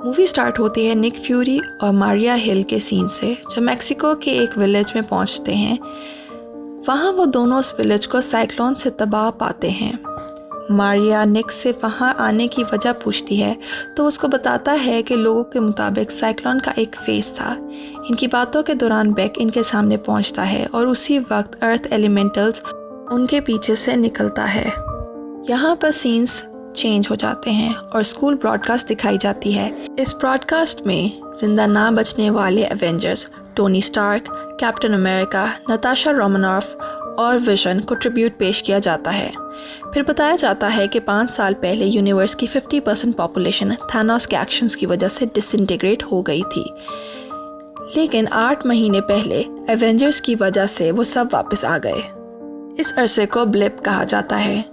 Movie start होती है Nick Fury और मारिया हिल के सीन से, जो मैक्सिको के एक विलेज में पहुंचते हैं। वहां वो दोनों उस विलेज को साइक्लोन से तबाह पाते हैं। मारिया निक से वहां आने की वजह पूछती है तो उसको बताता है कि लोगों के मुताबिक साइक्लोन का एक फेज था। इनकी बातों के दौरान बेक इनके सामने पहुंचता है और उसी वक्त अर्थ एलिमेंटल्स उनके पीछे से निकलता है। यहाँ पर सीन्स चेंज हो जाते हैं और स्कूल ब्रॉडकास्ट दिखाई जाती है। इस ब्रॉडकास्ट में जिंदा ना बचने वाले Avengers Tony Stark, Captain America, Natasha Romanoff और विजन को ट्रिब्यूट पेश किया जाता है। फिर बताया जाता है कि 5 साल पहले यूनिवर्स की 50% पॉपुलेशन थानोस के एक्शंस की वजह से डिसइंटीग्रेट हो गई थी, लेकिन 8 महीने पहले एवेंजर्स की वजह से वो सब वापस आ गए। इस अरसे को ब्लिप कहा जाता है।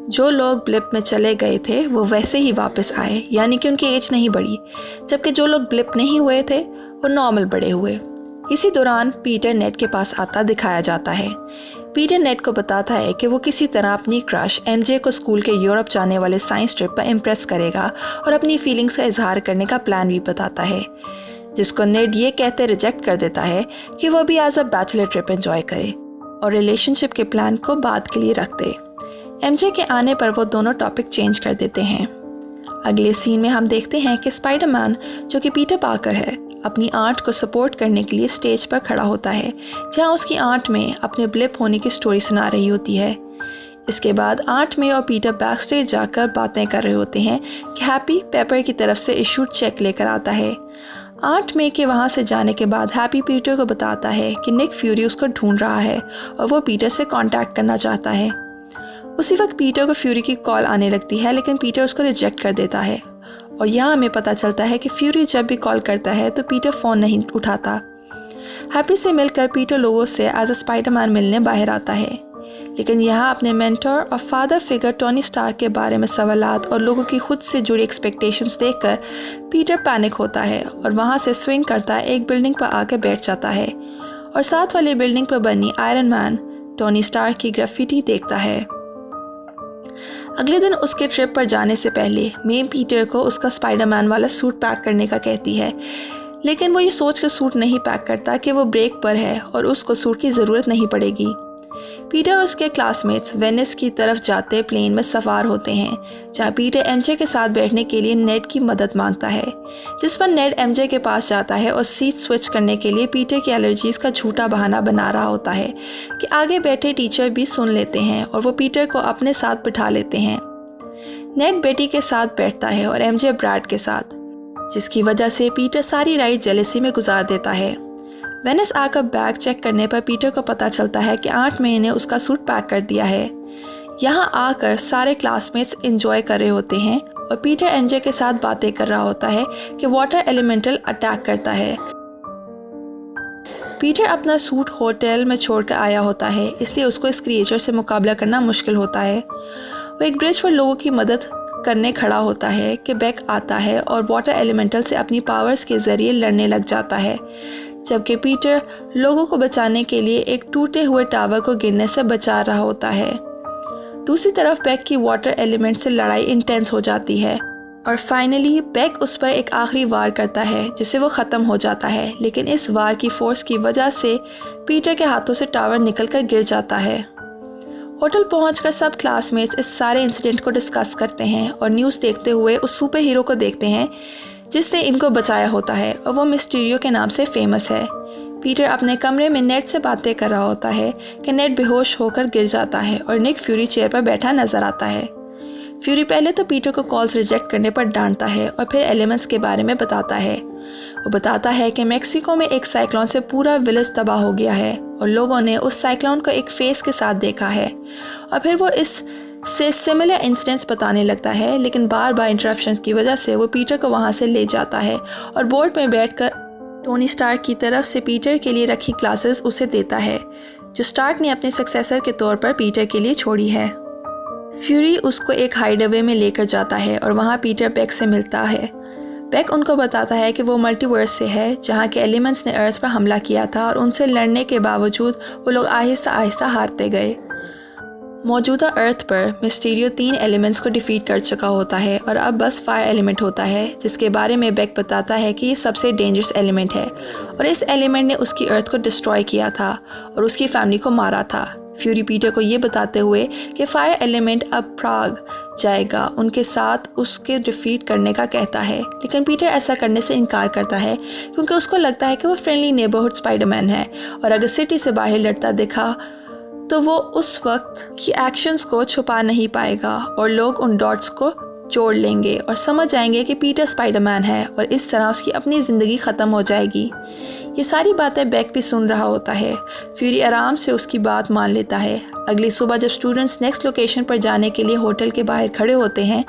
जो लोग ब्लिप में चले गए थे वो वैसे ही वापस आए, यानी कि उनकी एज नहीं बढ़ी, जबकि जो लोग ब्लिप नहीं हुए थे वो नॉर्मल बड़े हुए। इसी दौरान पीटर नेड के पास आता दिखाया जाता है। पीटर नेड को बताता है कि वो किसी तरह अपनी क्रश एमजे को स्कूल के यूरोप जाने वाले साइंस ट्रिप पर इम्प्रेस करेगा और अपनी फीलिंग्स का इजहार करने का प्लान भी बताता है, जिसको नेड ये कहते रिजेक्ट कर देता है कि वो भी as a bachelor trip enjoy करे और रिलेशनशिप के प्लान को बाद के लिए रख दे। एमजे के आने पर वो दोनों टॉपिक चेंज कर देते हैं। अगले सीन में हम देखते हैं कि स्पाइडरमैन, जो कि पीटर पार्कर है, अपनी आंट को सपोर्ट करने के लिए स्टेज पर खड़ा होता है, जहां उसकी आंट में अपने ब्लिप होने की स्टोरी सुना रही होती है। इसके बाद आंट में और पीटर बैक स्टेज जाकर बातें कर रहे होते हैं कि हैप्पी पेपर की तरफ से इशूड चेक लेकर आता है। आंट में के वहाँ से जाने के बाद हैप्पी पीटर को बताता है कि निक फ्यूरी उसको ढूंढ रहा है और वो पीटर से कांटेक्ट करना चाहता है। उसी वक्त पीटर को फ्यूरी की कॉल आने लगती है, लेकिन पीटर उसको रिजेक्ट कर देता है और यहाँ हमें पता चलता है कि फ्यूरी जब भी कॉल करता है तो पीटर फ़ोन नहीं उठाता। हैप्पी से मिलकर पीटर लोगों से एज अ स्पाइडरमैन मिलने बाहर आता है, लेकिन यहाँ अपने मेंटर और फादर फिगर टोनी स्टार्क के बारे में सवालात और लोगों की खुद से जुड़ी एक्सपेक्टेशंस देखकर पीटर पैनिक होता है और वहाँ से स्विंग करता एक बिल्डिंग पर आकर बैठ जाता है और साथ वाली बिल्डिंग पर बनी आयरन मैन टोनी स्टार्क की ग्राफिटी देखता है। अगले दिन उसके ट्रिप पर जाने से पहले मे पीटर को उसका स्पाइडरमैन वाला सूट पैक करने का कहती है, लेकिन वो ये सोच कर सूट नहीं पैक करता कि वो ब्रेक पर है और उसको सूट की ज़रूरत नहीं पड़ेगी। पीटर और उसके क्लासमेट्स वेनिस की तरफ जाते प्लेन में सवार होते हैं, जहाँ पीटर एमजे के साथ बैठने के लिए नेड की मदद मांगता है, जिस पर नेड एमजे के पास जाता है और सीट स्विच करने के लिए पीटर की एलर्जीज़ का झूठा बहाना बना रहा होता है कि आगे बैठे टीचर भी सुन लेते हैं और वो पीटर को अपने साथ बिठा लेते हैं। नेड बेटी के साथ बैठता है और एमजे ब्रैड के साथ, जिसकी वजह से पीटर सारी राइड जेलसी में गुजार देता है। वेनिस आकर बैग चेक करने पर पीटर को पता चलता है कि 8 महीने ने उसका सूट पैक कर दिया है। यहाँ आकर सारे क्लासमेट्स एंजॉय कर रहे होते हैं और पीटर एमजे के साथ बातें कर रहा होता है कि वाटर एलिमेंटल अटैक करता है। पीटर अपना सूट होटल में छोड़कर आया होता है, इसलिए उसको इस क्रिएचर से मुकाबला करना मुश्किल होता है। वो एक ब्रिज पर लोगों की मदद करने खड़ा होता है कि बेक आता है और वाटर एलिमेंटल से अपनी पावर्स के ज़रिए लड़ने लग जाता है, जबकि पीटर लोगों को बचाने के लिए एक टूटे हुए टावर को गिरने से बचा रहा होता है। दूसरी तरफ बेक की वाटर एलिमेंट से लड़ाई इंटेंस हो जाती है और फाइनली बेक उस पर एक आखिरी वार करता है, जिससे वो ख़त्म हो जाता है, लेकिन इस वार की फोर्स की वजह से पीटर के हाथों से टावर निकलकर गिर जाता है। होटल पहुंचकर सब क्लासमेट्स इस सारे इंसिडेंट को डिस्कस करते हैं और न्यूज़ देखते हुए उस सुपर हीरो को देखते हैं जिसने इनको बचाया होता है और वो मिस्टीरियो के नाम से फेमस है। पीटर अपने कमरे में नेड से बातें कर रहा होता है कि नेड बेहोश होकर गिर जाता है और निक फ्यूरी चेयर पर बैठा नजर आता है। फ्यूरी पहले तो पीटर को कॉल्स रिजेक्ट करने पर डांटता है और फिर एलिमेंट्स के बारे में बताता है। वो बताता है कि मैक्सिको में एक साइक्लोन से पूरा विलेज तबाह हो गया है और लोगों ने उस साइक्लोन को एक फेस के साथ देखा है, और फिर वो इस से सिमिलर इंसिडेंट्स बताने लगता है, लेकिन बार बार इंटरप्शंस की वजह से वो पीटर को वहाँ से ले जाता है और बोर्ड में बैठकर टोनी स्टार्क की तरफ से पीटर के लिए रखी क्लासेस उसे देता है, जो स्टार्क ने अपने सक्सेसर के तौर पर पीटर के लिए छोड़ी है। फ्यूरी उसको एक हाइडअवे में लेकर जाता है और वहाँ पीटर बेक से मिलता है। बेक उनको बताता है कि वो मल्टीवर्स से है, जहाँ के एलिमेंट्स ने अर्थ पर हमला किया था और उनसे लड़ने के बावजूद वो लोग आहिस्ता आहिस्ता हारते गए। मौजूदा अर्थ पर मिस्टीरियो 3 एलिमेंट्स को डिफीट कर चुका होता है और अब बस फायर एलिमेंट होता है, जिसके बारे में बेक बताता है कि ये सबसे डेंजरस एलिमेंट है और इस एलिमेंट ने उसकी अर्थ को डिस्ट्रॉय किया था और उसकी फैमिली को मारा था। फ्यूरी पीटर को ये बताते हुए कि फायर एलिमेंट अब प्राग जाएगा उनके साथ उसके डिफीट करने का कहता है, लेकिन पीटर ऐसा करने से इनकार करता है क्योंकि उसको लगता है कि वो फ्रेंडली नेबरहुड स्पाइडरमैन है और अगर सिटी से बाहर लड़ता दिखा तो वो उस वक्त की एक्शंस को छुपा नहीं पाएगा और लोग उन डॉट्स को जोड़ लेंगे और समझ जाएंगे कि पीटर स्पाइडरमैन है और इस तरह उसकी अपनी ज़िंदगी ख़त्म हो जाएगी। ये सारी बातें बेक भी सुन रहा होता है। फ्यूरी आराम से उसकी बात मान लेता है। अगली सुबह जब स्टूडेंट्स नेक्स्ट लोकेशन पर जाने के लिए होटल के बाहर खड़े होते हैं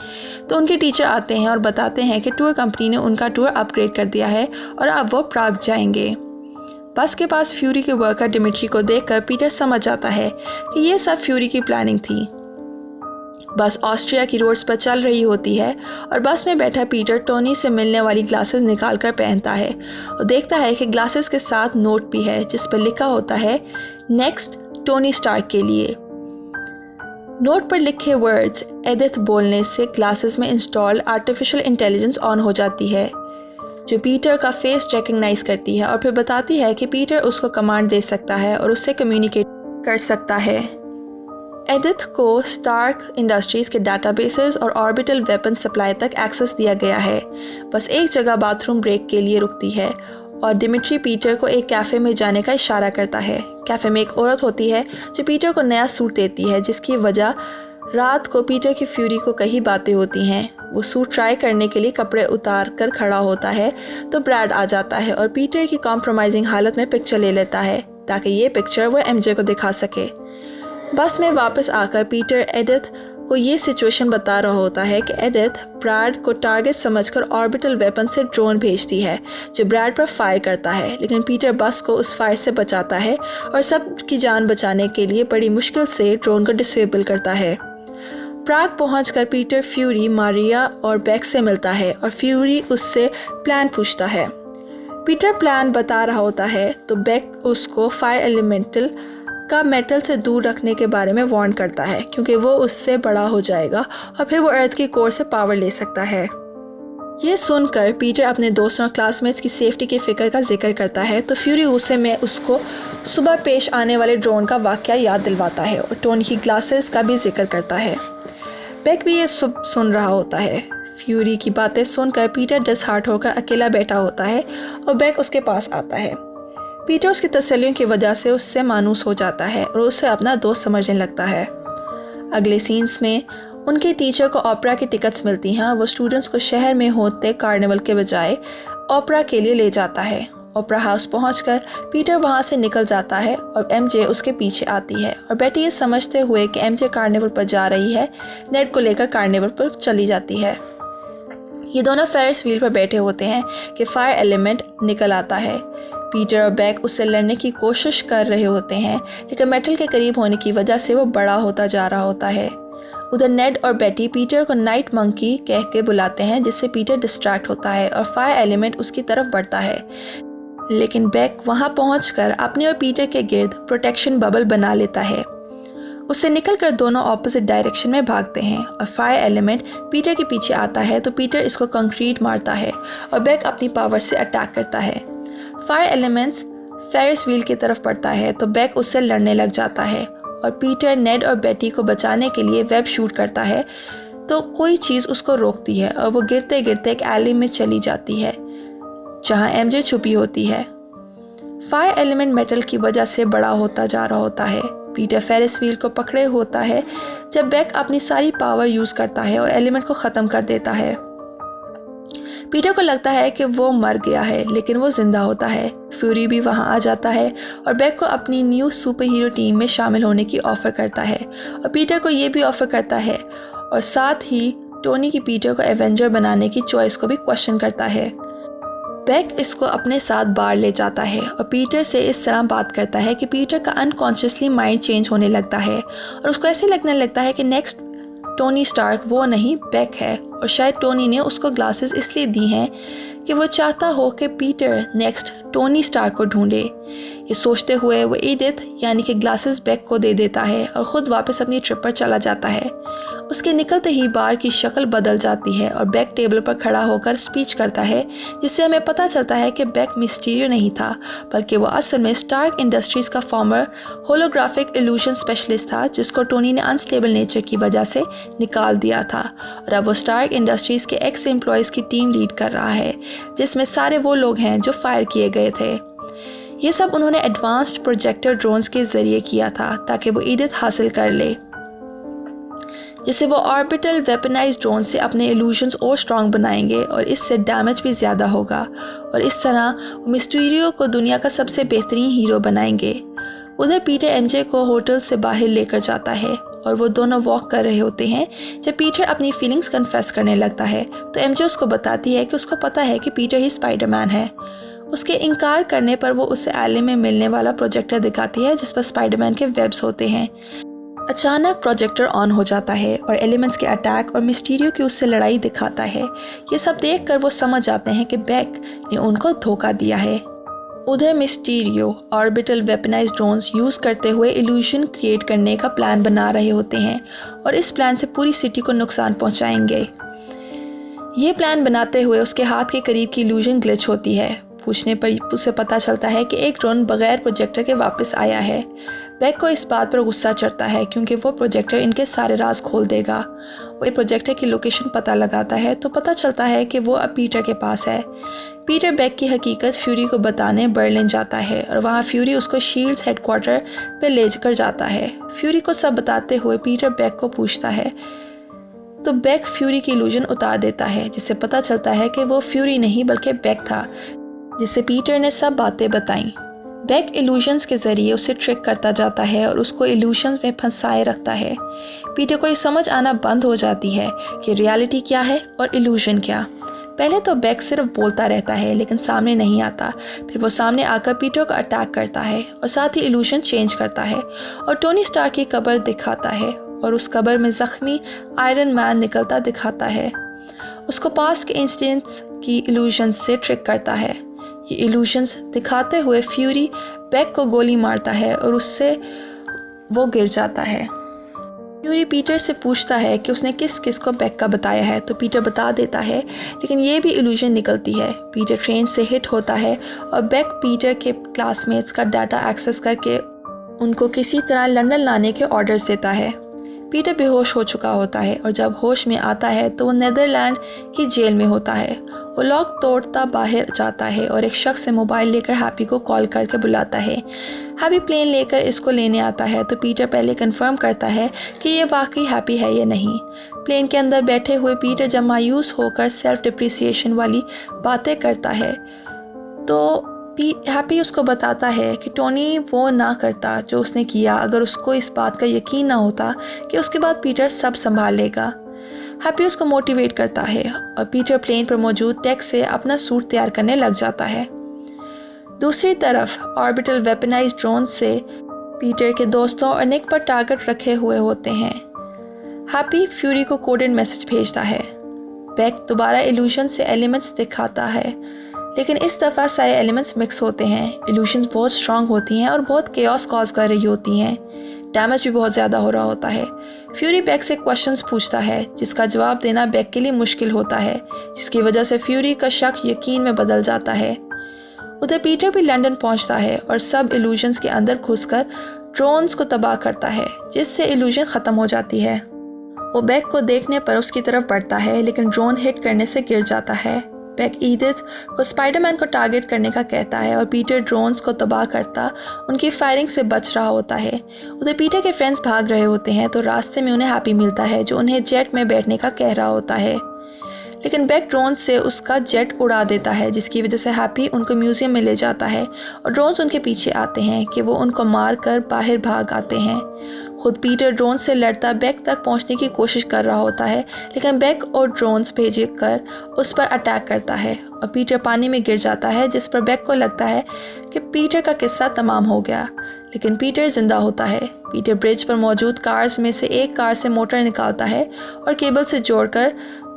तो उनके टीचर आते हैं और बताते हैं कि टूर कंपनी ने उनका टूर अपग्रेड कर दिया है और अब वो प्राग जाएंगे। बस के पास फ्यूरी के वर्कर डिमिट्री को देखकर पीटर समझ जाता है कि ये सब फ्यूरी की प्लानिंग थी। बस ऑस्ट्रिया की रोड्स पर चल रही होती है और बस में बैठा पीटर टोनी से मिलने वाली ग्लासेस निकाल कर पहनता है और देखता है कि ग्लासेस के साथ नोट भी है जिस पर लिखा होता है नेक्स्ट टोनी स्टार्क के लिए। नोट पर लिखे वर्ड्स एडिथ बोलने से ग्लासेस में इंस्टॉल आर्टिफिशियल इंटेलिजेंस ऑन हो जाती है जो पीटर का फेस रिकग्नाइज करती है और फिर बताती है कि पीटर उसको कमांड दे सकता है और उससे कम्युनिकेट कर सकता है। एडिथ को स्टार्क इंडस्ट्रीज़ के डाटाबेसेस और ऑर्बिटल वेपन सप्लाई तक एक्सेस दिया गया है। बस एक जगह बाथरूम ब्रेक के लिए रुकती है और डिमिट्री पीटर को एक कैफ़े में जाने का इशारा करता है। कैफ़े में एक औरत होती है जो पीटर को नया सूट देती है, जिसकी वजह रात को पीटर की फ्यूरी को कई बातें होती हैं। वो सूट ट्राई करने के लिए कपड़े उतार कर खड़ा होता है तो ब्रैड आ जाता है और पीटर की कॉम्प्रोमाइजिंग हालत में पिक्चर ले लेता है ताकि ये पिक्चर वो एमजे को दिखा सके। बस में वापस आकर पीटर एडिथ को ये सिचुएशन बता रहा होता है कि एडिथ ब्रैड को टारगेट समझकर ऑर्बिटल वेपन से ड्रोन भेजती है जो ब्रैड पर फायर करता है, लेकिन पीटर बस को उस फायर से बचाता है और सबकी जान बचाने के लिए बड़ी मुश्किल से ड्रोन को डिसेबल करता है। प्राग पहुंचकर पीटर फ्यूरी, मारिया और बेक से मिलता है और फ्यूरी उससे प्लान पूछता है। पीटर प्लान बता रहा होता है तो बेक उसको फायर एलिमेंटल का मेटल से दूर रखने के बारे में वार्न करता है क्योंकि वो उससे बड़ा हो जाएगा और फिर वो अर्थ की कोर से पावर ले सकता है। ये सुनकर पीटर अपने दोस्तों और क्लासमेट्स की सेफ्टी की फिक्र का जिक्र करता है तो फ्यूरी गुस्से में उसको सुबह पेश आने वाले ड्रोन का वाकया याद दिलवाता है और टोनी की ग्लासेस का भी जिक्र करता है। बेक भी ये सब सुन रहा होता है। फ्यूरी की बातें सुनकर पीटर डिसहार्ट होकर अकेला बैठा होता है और बेक उसके पास आता है। पीटर उसकी तसल्लियों की वजह से उससे मायूस हो जाता है और उसे अपना दोस्त समझने लगता है। अगले सीन्स में उनके टीचर को ओपेरा की टिकट्स मिलती हैं और वो स्टूडेंट्स को शहर में होते कार्निवल के बजाय ओपेरा के लिए ले जाता है। ओपेरा हाउस पहुंचकर पीटर वहां से निकल जाता है और एमजे उसके पीछे आती है और बेटी ये समझते हुए कि एमजे कार्निवल पर जा रही है, नेड को लेकर कार्निवल पर चली जाती है। ये दोनों फेरिस व्हील पर बैठे होते हैं कि फायर एलिमेंट निकल आता है। पीटर और बेक उससे लड़ने की कोशिश कर रहे होते हैं, लेकिन मेटल के करीब होने की वजह से वो बड़ा होता जा रहा होता है। उधर नेड और बेटी पीटर को नाइट मंकी कह के बुलाते हैं, जिससे पीटर डिस्ट्रैक्ट होता है और फायर एलिमेंट उसकी तरफ बढ़ता है, लेकिन बेक वहां पहुंचकर अपने और पीटर के गिर्द प्रोटेक्शन बबल बना लेता है। उससे निकलकर दोनों ऑपोजिट डायरेक्शन में भागते हैं और फायर एलिमेंट पीटर के पीछे आता है तो पीटर इसको कंक्रीट मारता है और बेक अपनी पावर से अटैक करता है। फायर एलिमेंट्स फेरिस व्हील की तरफ बढ़ता है तो बेक उससे लड़ने लग जाता है और पीटर नेड और बेटी को बचाने के लिए वेब शूट करता है तो कोई चीज़ उसको रोकती है और वो गिरते गिरते एक एली में चली जाती है जहां एमजे छुपी होती है। फायर एलिमेंट मेटल की वजह से बड़ा होता जा रहा होता है। पीटर फेरिस व्हील को पकड़े होता है जब बेक अपनी सारी पावर यूज़ करता है और एलिमेंट को ख़त्म कर देता है। पीटर को लगता है कि वो मर गया है, लेकिन वो जिंदा होता है। फ्यूरी भी वहां आ जाता है और बेक को अपनी न्यू सुपर हीरो टीम में शामिल होने की ऑफ़र करता है और पीटर को ये भी ऑफ़र करता है और साथ ही टोनी की पीटर को एवेंजर बनाने की चॉइस को भी क्वेश्चन करता है। बेक इसको अपने साथ बाहर ले जाता है और पीटर से इस तरह बात करता है कि पीटर का अनकॉन्शियसली माइंड चेंज होने लगता है और उसको ऐसे लगने लगता है कि नेक्स्ट टोनी स्टार्क वो नहीं बेक है और शायद टोनी ने उसको ग्लासेस इसलिए दी हैं कि वो चाहता हो कि पीटर नेक्स्ट टोनी स्टार्क को ढूंढे। ये सोचते हुए वो एडिथ यानी कि ग्लासेस बेक को दे देता है और ख़ुद वापस अपनी ट्रिप पर चला जाता है। उसके निकलते ही बार की शक्ल बदल जाती है और बेक टेबल पर खड़ा होकर स्पीच करता है, जिससे हमें पता चलता है कि बेक मिस्टीरियो नहीं था, बल्कि वो असल में स्टार्क इंडस्ट्रीज़ का फॉर्मर होलोग्राफिक इल्यूजन स्पेशलिस्ट था, जिसको टोनी ने अनस्टेबल नेचर की वजह से निकाल दिया था। और अब वो स्टार्क इंडस्ट्रीज़ के एक्स एम्प्लॉयज़ की टीम लीड कर रहा है, जिसमें सारे वो लोग हैं जो फायर किए गए थे। ये सब उन्होंने एडवांस्ड प्रोजेक्टर ड्रोन्स के ज़रिए किया था ताकि वो एडिथ हासिल कर ले, जिससे वो ऑर्बिटल वेपनाइज्ड ड्रोन से अपने इल्यूजन्स और स्ट्रॉन्ग बनाएंगे और इससे डैमेज भी ज़्यादा होगा और इस तरह वो मिस्टीरियो को दुनिया का सबसे बेहतरीन हीरो बनाएंगे। उधर पीटर एमजे को होटल से बाहर लेकर जाता है और वो दोनों वॉक कर रहे होते हैं जब पीटर अपनी फीलिंग्स कन्फेस करने लगता है तो एमजे उसको बताती है कि उसको पता है कि पीटर ही स्पाइडरमैन है। उसके इनकार करने पर वो उसे एले में मिलने वाला प्रोजेक्टर दिखाती है जिस पर स्पाइडरमैन के वेब्स होते हैं। अचानक प्रोजेक्टर ऑन हो जाता है और एलिमेंट्स के अटैक और मिस्टीरियो की उससे लड़ाई दिखाता है। ये सब देखकर वो समझ जाते हैं कि बेक ने उनको धोखा दिया है। उधर Mysterio orbital weaponised drones use करते हुए इल्यूजन क्रिएट करने का प्लान बना रहे होते हैं और इस प्लान से पूरी सिटी को नुकसान पहुंचाएंगे। ये प्लान बनाते हुए उसके हाथ के करीब की इल्यूजन ग्लिच होती है। पूछने पर उसे पता चलता है कि एक ड्रोन बगैर प्रोजेक्टर के वापस आया है। बेक को इस बात पर गुस्सा चढ़ता है क्योंकि वो प्रोजेक्टर इनके सारे राज खोल देगा। वो एक प्रोजेक्टर की लोकेशन पता लगाता है तो पता चलता है कि वो अब पीटर के पास है। पीटर बेक की हकीकत फ्यूरी को बताने बर्लिन जाता है और वहाँ फ्यूरी उसको शील्ड्स हेडक्वार्टर पे ले कर जाता है। फ्यूरी को सब बताते हुए पीटर बेक को पूछता है तो बेक फ्यूरी की इल्यूजन उतार देता है, जिससे पता चलता है कि वो फ्यूरी नहीं बल्कि बेक था, जिससे पीटर ने सब बातें बताईं। बेक इल्यूजन्स के ज़रिए उसे ट्रिक करता जाता है और उसको इल्यूजन्स में फंसाए रखता है। पीटर को ये समझ आना बंद हो जाती है कि रियलिटी क्या है और इल्यूजन क्या। पहले तो बेक सिर्फ बोलता रहता है लेकिन सामने नहीं आता, फिर वो सामने आकर पीटर को अटैक करता है और साथ ही इल्यूजन चेंज करता है और टोनी स्टार्क की कब्र दिखाता है और उस कब्र में ज़ख्मी आयरन मैन निकलता दिखाता है। उसको पास्ट के इंसिडेंट्स की इल्यूजन्स से ट्रिक करता है। ये इल्यूजन्स दिखाते हुए फ्यूरी बेक को गोली मारता है और उससे वो गिर जाता है। फ्यूरी पीटर से पूछता है कि उसने किस किस को बेक का बताया है तो पीटर बता देता है, लेकिन ये भी इल्यूजन निकलती है। पीटर ट्रेन से हिट होता है और बेक पीटर के क्लासमेट्स का डाटा एक्सेस करके उनको किसी तरह लंदन लाने के ऑर्डर्स देता है। पीटर बेहोश हो चुका होता है और जब होश में आता है तो वो नीदरलैंड की जेल में होता है। वो लॉक तोड़ता बाहर जाता है और एक शख्स से मोबाइल लेकर हैप्पी को कॉल करके बुलाता है। हैप्पी प्लेन लेकर इसको लेने आता है तो पीटर पहले कंफर्म करता है कि ये वाकई हैप्पी है या नहीं। प्लेन के अंदर बैठे हुए पीटर जब मायूस होकर सेल्फ डिप्रिसिएशन वाली बातें करता है तो हैप्पी उसको बताता है कि टोनी वो ना करता जो उसने किया अगर उसको इस बात का यकीन ना होता कि उसके बाद पीटर सब संभाल लेगा। हैप्पी उसको मोटिवेट करता है और पीटर प्लेन पर मौजूद टेक से अपना सूट तैयार करने लग जाता है। दूसरी तरफ ऑर्बिटल वेपनाइज्ड ड्रोन से पीटर के दोस्तों और निक पर टारगेट रखे हुए होते हैं। हैप्पी फ्यूरी को कोडेड मैसेज भेजता है। बेक दोबारा इल्यूजन से एलिमेंट्स दिखाता है, लेकिन इस दफ़ा सारे एलिमेंट्स मिक्स होते हैं। इल्यूशंस बहुत स्ट्रांग होती हैं और बहुत केओस कॉज कर रही होती हैं। डैमेज भी बहुत ज़्यादा हो रहा होता है। फ्यूरी बेक से क्वेश्चंस पूछता है जिसका जवाब देना बेक के लिए मुश्किल होता है, जिसकी वजह से फ्यूरी का शक यकीन में बदल जाता है। उधर पीटर भी लंदन पहुंचता है और सब इल्यूजन्स के अंदर घुसकर ड्रोन्स को तबाह करता है, जिससे इल्यूजन ख़त्म हो जाती है। वो बेक को देखने पर उसकी तरफ बढ़ता है लेकिन ड्रोन हिट करने से गिर जाता है। बेक एडिथ को स्पाइडरमैन को टारगेट करने का कहता है और पीटर ड्रोन्स को तबाह करता उनकी फायरिंग से बच रहा होता है। उधर पीटर के फ्रेंड्स भाग रहे होते हैं तो रास्ते में उन्हें हैप्पी मिलता है जो उन्हें जेट में बैठने का कह रहा होता है, लेकिन बेक ड्रोन से उसका जेट उड़ा देता है, जिसकी वजह से हैप्पी उनको म्यूज़ियम में ले जाता है और ड्रोन्स उनके पीछे आते हैं कि वो उनको मार कर बाहर भाग आते हैं। खुद पीटर ड्रोन से लड़ता बेक तक पहुंचने की कोशिश कर रहा होता है, लेकिन बेक और ड्रोन्स भेज कर उस पर अटैक करता है और पीटर पानी में गिर जाता है, जिस पर बेक को लगता है कि पीटर का किस्सा तमाम हो गया, लेकिन पीटर जिंदा होता है। पीटर ब्रिज पर मौजूद कार्स में से एक कार से मोटर निकालता है और केबल से जोड़कर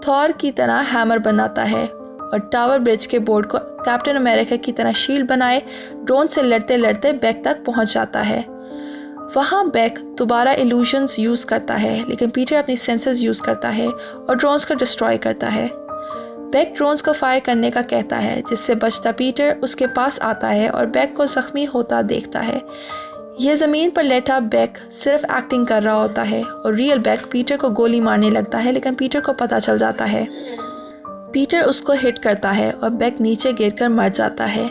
थॉर की तरह हैमर बनाता है और टावर ब्रिज के बोर्ड को कैप्टन अमेरिका की तरह शील्ड बनाए ड्रोन से लड़ते लड़ते बेक तक पहुंच जाता है। वहाँ बेक दोबारा इल्यूजन्स यूज़ करता है, लेकिन पीटर अपनी सेंसेस यूज़ करता है और ड्रोन्स को डिस्ट्रॉय करता है। बेक ड्रोन्स को फायर करने का कहता है, जिससे बचता पीटर उसके पास आता है और बेक को ज़ख्मी होता देखता है। यह ज़मीन पर लेटा बेक सिर्फ एक्टिंग कर रहा होता है और रियल बेक पीटर को गोली मारने लगता है, लेकिन पीटर को पता चल जाता है। पीटर उसको हिट करता है और बेक नीचे गिरकर मर जाता है।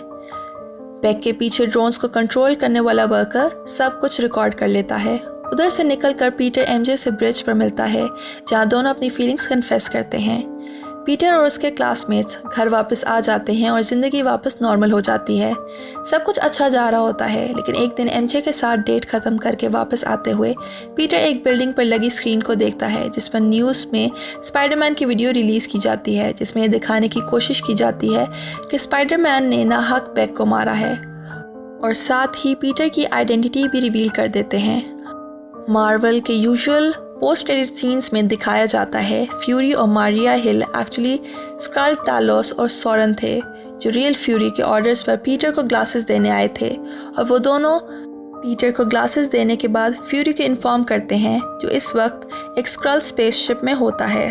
बेक के पीछे ड्रोन्स को कंट्रोल करने वाला वर्कर सब कुछ रिकॉर्ड कर लेता है। उधर से निकलकर पीटर एमजे से ब्रिज पर मिलता है, जहाँ दोनों अपनी फीलिंग्स कन्फेस करते हैं। पीटर और उसके क्लासमेट्स घर वापस आ जाते हैं और ज़िंदगी वापस नॉर्मल हो जाती है। सब कुछ अच्छा जा रहा होता है, लेकिन एक दिन एमजे के साथ डेट ख़त्म करके वापस आते हुए पीटर एक बिल्डिंग पर लगी स्क्रीन को देखता है, जिस पर न्यूज़ में स्पाइडरमैन की वीडियो रिलीज़ की जाती है, जिसमें यह दिखाने की कोशिश की जाती है कि स्पाइडरमैन ने नाहक बेक को मारा है और साथ ही पीटर की आइडेंटिटी भी रिवील कर देते हैं। मार्वल के यूजुअल पोस्ट क्रेडिट सीन्स में दिखाया जाता है फ्यूरी और मारिया हिल एक्चुअली स्क्रल, टालोस और सॉरन थे, जो रियल फ्यूरी के ऑर्डर्स पर पीटर को ग्लासेस देने आए थे, और वो दोनों पीटर को ग्लासेस देने के बाद फ्यूरी को इन्फॉर्म करते हैं, जो इस वक्त एक स्क्रल स्पेसशिप में होता है।